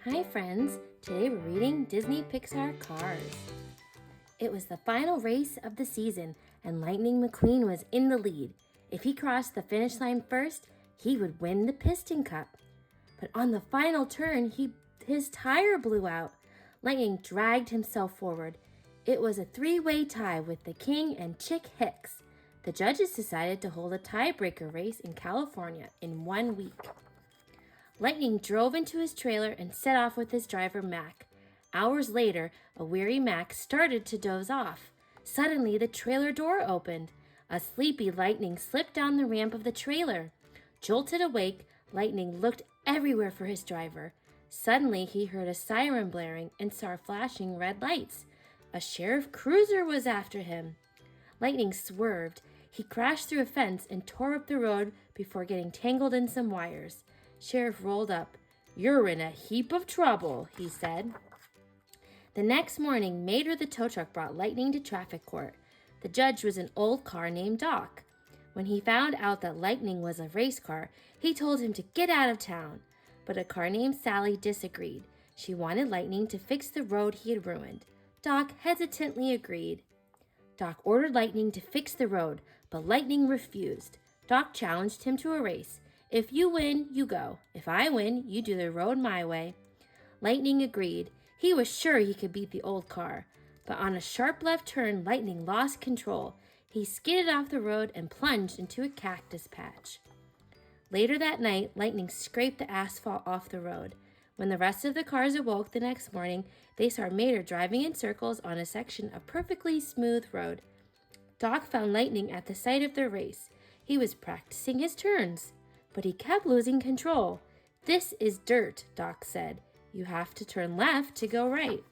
Hi friends, today we're reading Disney Pixar Cars. It was the final race of the season and Lightning McQueen was in the lead. If he crossed the finish line first, he would win the Piston Cup. But on the final turn, his tire blew out. Lightning dragged himself forward. It was a three-way tie with the King and Chick Hicks. The judges decided to hold a tiebreaker race in California in 1 week. Lightning drove into his trailer and set off with his driver, Mac. Hours later, a weary Mac started to doze off. Suddenly, the trailer door opened. A sleepy Lightning slipped down the ramp of the trailer. Jolted awake, Lightning looked everywhere for his driver. Suddenly, he heard a siren blaring and saw flashing red lights. A sheriff cruiser was after him. Lightning swerved. He crashed through a fence and tore up the road before getting tangled in some wires. Sheriff rolled up. "You're in a heap of trouble," he said. The next morning, Mater the tow truck brought Lightning to traffic court. The judge was an old car named Doc. When he found out that Lightning was a race car, he told him to get out of town. But a car named Sally disagreed. She wanted Lightning to fix the road he had ruined. Doc hesitantly agreed. Doc ordered Lightning to fix the road, but Lightning refused. Doc challenged him to a race. "If you win, you go. If I win, you do the road my way." Lightning agreed. He was sure he could beat the old car. But on a sharp left turn, Lightning lost control. He skidded off the road and plunged into a cactus patch. Later that night, Lightning scraped the asphalt off the road. When the rest of the cars awoke the next morning, they saw Mater driving in circles on a section of perfectly smooth road. Doc found Lightning at the site of their race. He was practicing his turns, but he kept losing control. "This is dirt," Doc said. "You have to turn left to go right."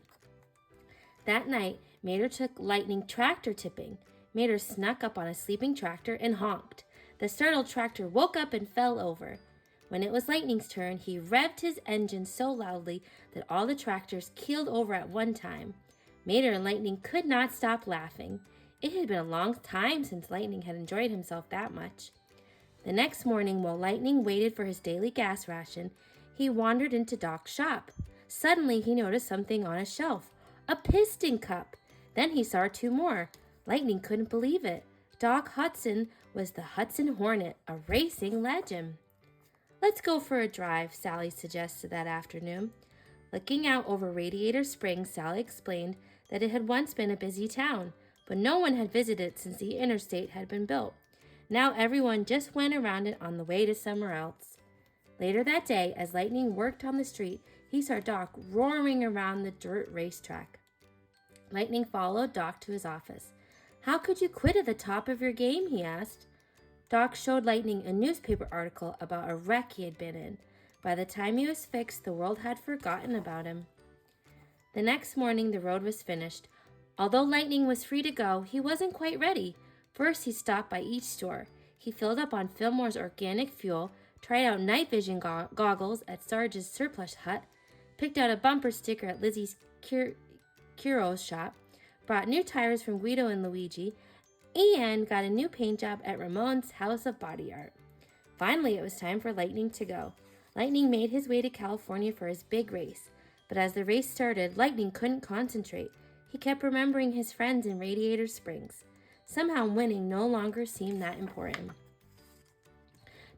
That night, Mater took Lightning tractor tipping. Mater snuck up on a sleeping tractor and honked. The startled tractor woke up and fell over. When it was Lightning's turn, he revved his engine so loudly that all the tractors keeled over at one time. Mater and Lightning could not stop laughing. It had been a long time since Lightning had enjoyed himself that much. The next morning, while Lightning waited for his daily gas ration, he wandered into Doc's shop. Suddenly, he noticed something on a shelf, a piston cup. Then he saw two more. Lightning couldn't believe it. Doc Hudson was the Hudson Hornet, a racing legend. "Let's go for a drive," Sally suggested that afternoon. Looking out over Radiator Springs, Sally explained that it had once been a busy town, but no one had visited since the interstate had been built. Now everyone just went around it on the way to somewhere else. Later that day, as Lightning worked on the street, he saw Doc roaring around the dirt racetrack. Lightning followed Doc to his office. "How could you quit at the top of your game?" he asked. Doc showed Lightning a newspaper article about a wreck he had been in. By the time he was fixed, the world had forgotten about him. The next morning, the road was finished. Although Lightning was free to go, he wasn't quite ready. First, he stopped by each store. He filled up on Fillmore's organic fuel, tried out night vision goggles at Sarge's surplus hut, picked out a bumper sticker at Lizzie's Curo's shop, bought new tires from Guido and Luigi, and got a new paint job at Ramon's House of Body Art. Finally, it was time for Lightning to go. Lightning made his way to California for his big race. But as the race started, Lightning couldn't concentrate. He kept remembering his friends in Radiator Springs. Somehow winning no longer seemed that important.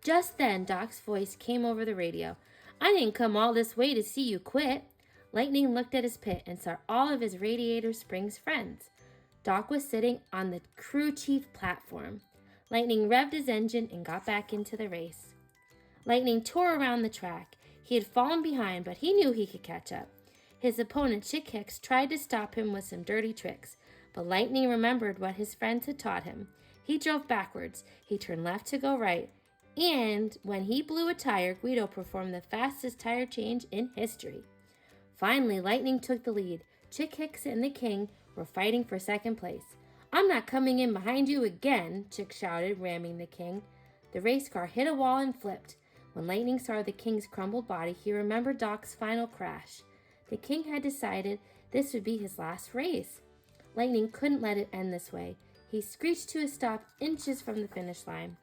Just then, Doc's voice came over the radio. "I didn't come all this way to see you quit." Lightning looked at his pit and saw all of his Radiator Springs friends. Doc was sitting on the crew chief platform. Lightning revved his engine and got back into the race. Lightning tore around the track. He had fallen behind, but he knew he could catch up. His opponent, Chick Hicks, tried to stop him with some dirty tricks, but Lightning remembered what his friends had taught him. He drove backwards. He turned left to go right. And when he blew a tire, Guido performed the fastest tire change in history. Finally, Lightning took the lead. Chick Hicks and the King were fighting for second place. "I'm not coming in behind you again," Chick shouted, ramming the King. The race car hit a wall and flipped. When Lightning saw the King's crumbled body, he remembered Doc's final crash. The King had decided this would be his last race. Lightning couldn't let it end this way. He screeched to a stop inches from the finish line.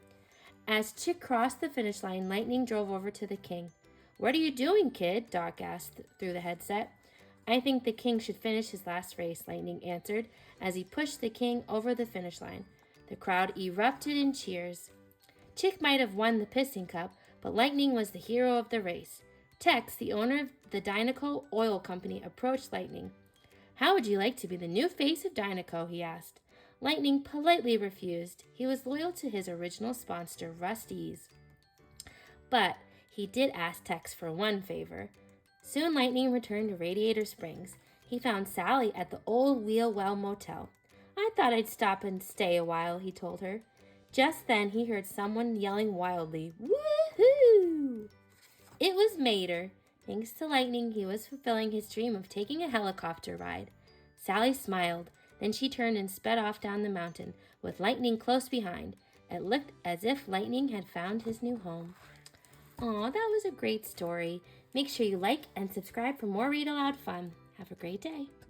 As Chick crossed the finish line, Lightning drove over to the King. "What are you doing, kid?" Doc asked through the headset. "I think the king should finish his last race," Lightning answered as he pushed the king over the finish line. The crowd erupted in cheers. Chick might have won the piston cup, but Lightning was the hero of the race. Tex, the owner of the Dynaco Oil Company, approached Lightning. "How would you like to be the new face of Dynaco?" he asked. Lightning politely refused. He was loyal to his original sponsor, Rusty's. But he did ask Tex for one favor. Soon Lightning returned to Radiator Springs. He found Sally at the old Wheel Well Motel. "I thought I'd stop and stay a while," he told her. Just then he heard someone yelling wildly, "Woohoo!" It was Mater. Thanks to Lightning, he was fulfilling his dream of taking a helicopter ride. Sally smiled. Then she turned and sped off down the mountain, with Lightning close behind. It looked as if Lightning had found his new home. Aw, that was a great story. Make sure you like and subscribe for more read aloud fun. Have a great day.